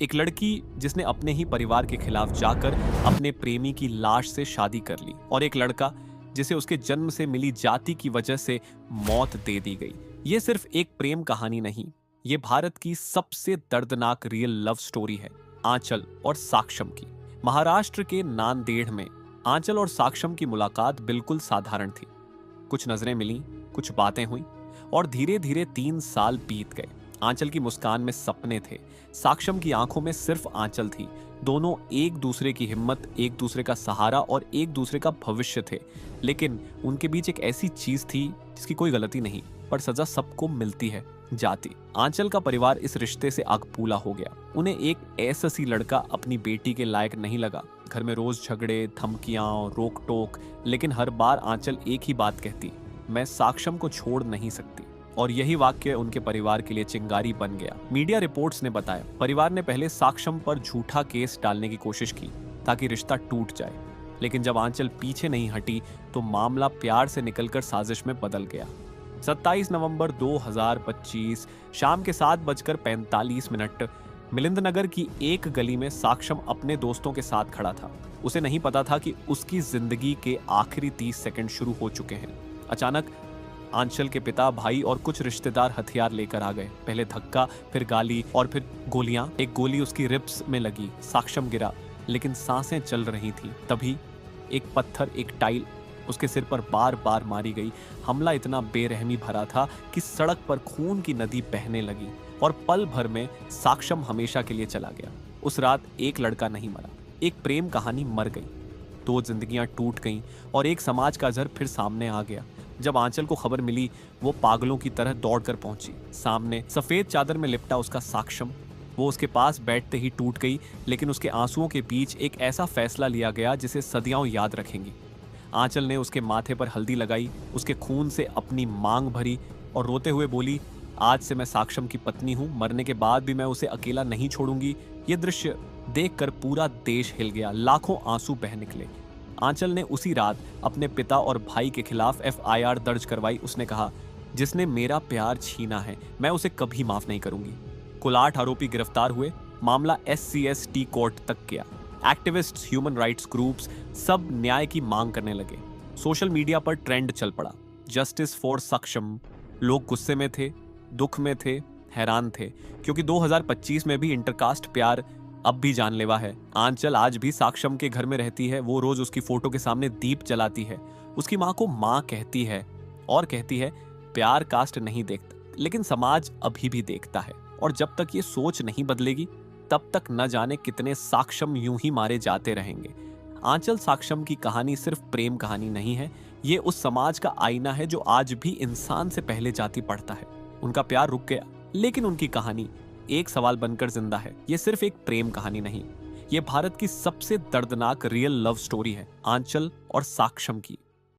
एक लड़की जिसने अपने ही परिवार के खिलाफ जाकर अपने प्रेमी की लाश से शादी कर ली, और एक लड़का जिसे उसके जन्म से मिली जाति की वजह से मौत दे दी गई। ये सिर्फ एक प्रेम कहानी नहीं, ये भारत की सबसे दर्दनाक रियल लव स्टोरी है, आंचल और साक्षम की। महाराष्ट्र के नांदेड़ में आंचल और साक्षम की मुलाकात बिल्कुल साधारण थी। कुछ नजरें मिली, कुछ बातें हुई, और धीरे धीरे 3 साल बीत गए। आंचल की मुस्कान में सपने थे, साक्षम की आंखों में सिर्फ आंचल थी। दोनों एक दूसरे की हिम्मत, एक दूसरे का सहारा और एक दूसरे का भविष्य थे। लेकिन उनके बीच एक ऐसी चीज थी जिसकी कोई गलती नहीं, पर सजा सबको मिलती है, जाति। आंचल का परिवार इस रिश्ते से आगपूला हो गया। उन्हें एक ऐसा सी लड़का अपनी बेटी के लायक नहीं लगा। घर में रोज झगड़े, धमकियां, रोक टोक, लेकिन हर बार आंचल एक ही बात कहती, मैं साक्षम को छोड़ नहीं सकती। और यही वाक्य उनके परिवार के लिए चिंगारी बन गया। मीडिया रिपोर्ट्स ने बताया, परिवार ने पहले साक्षम पर झूठा केस डालने की कोशिश की ताकि रिश्ता टूट जाए, लेकिन जब आंचल पीछे नहीं हटी तो मामला प्यार से निकलकर साजिश में बदल गया। 27 नवंबर 2025 शाम के 7:45 मिलिंदनगर की एक गली में साक्षम अपने दोस्तों के साथ खड़ा था। उसे नहीं पता था कि उसकी जिंदगी के आखिरी 30 सेकंड शुरू हो चुके हैं। अचानक आंचल के पिता, भाई और कुछ रिश्तेदार हथियार लेकर आ गए। पहले धक्का, फिर गाली और फिर गोलियां। एक गोली उसकी रिब्स में लगी, साक्षम गिरा, लेकिन सांसें चल रही थी। तभी एक पत्थर, एक टाइल उसके सिर पर बार बार मारी गई। हमला इतना बेरहमी भरा था कि सड़क पर खून की नदी बहने लगी, और पल भर में साक्षम हमेशा के लिए चला गया। उस रात एक लड़का नहीं मरा, एक प्रेम कहानी मर गई। 2 जिंदगियां टूट गईं और एक समाज का जहर फिर सामने आ गया। जब आंचल को खबर मिली, वो पागलों की तरह दौड़कर पहुंची। सामने सफेद चादर में लिपटा उसका साक्षम। वो उसके पास बैठते ही टूट गई, लेकिन उसके आंसुओं के बीच एक ऐसा फैसला लिया गया जिसे सदियों याद रखेंगी। आंचल ने उसके माथे पर हल्दी लगाई, उसके खून से अपनी मांग भरी और रोते हुए बोली, आज से मैं साक्षम की पत्नी हूं, मरने के बाद भी मैं उसे अकेला नहीं छोड़ूंगी। ये दृश्य देखकर पूरा देश हिल गया, लाखों आंसू बह निकले। आंचल ने उसी रात अपने पिता और भाई के खिलाफ FIR दर्ज करवाई। उसने कहा, जिसने मेरा प्यार छीना है, मैं उसे कभी माफ नहीं करूंगी। कुल 8 आरोपी गिरफ्तार हुए। मामला SCST कोर्ट तक गया। एक्टिविस्ट्स, ह्यूमन राइट्स ग्रुप्स सब न्याय की मांग करने लगे। सोशल मीडिया पर ट्रेंड चल पड़ा, जस्टिस फॉर सक्षम। लोग गुस्से में थे, दुख में थे, हैरान थे, क्योंकि 2025 में भी इंटरकास्ट प्यार अब भी जानलेवा है। आंचल आज भी साक्षम के घर में रहती है। वो रोज उसकी फोटो के सामने दीप जलाती है। उसकी माँ को माँ कहती है और कहती है, प्यार कास्ट नहीं देखता, लेकिन समाज अभी भी देखता है। और जब तक ये सोच नहीं बदलेगी, तब तक न जाने कितने साक्षम यूं ही मारे जाते रहेंगे। आंचल साक्षम की कहानी सिर्फ प्रेम कहानी नहीं है, ये उस समाज का आईना है जो आज भी इंसान से पहले जाति पढ़ता है। उनका प्यार रुक गया, लेकिन उनकी कहानी एक सवाल बनकर जिंदा है। ये सिर्फ एक प्रेम कहानी नहीं, ये भारत की सबसे दर्दनाक रियल लव स्टोरी है, आंचल और साक्षम की।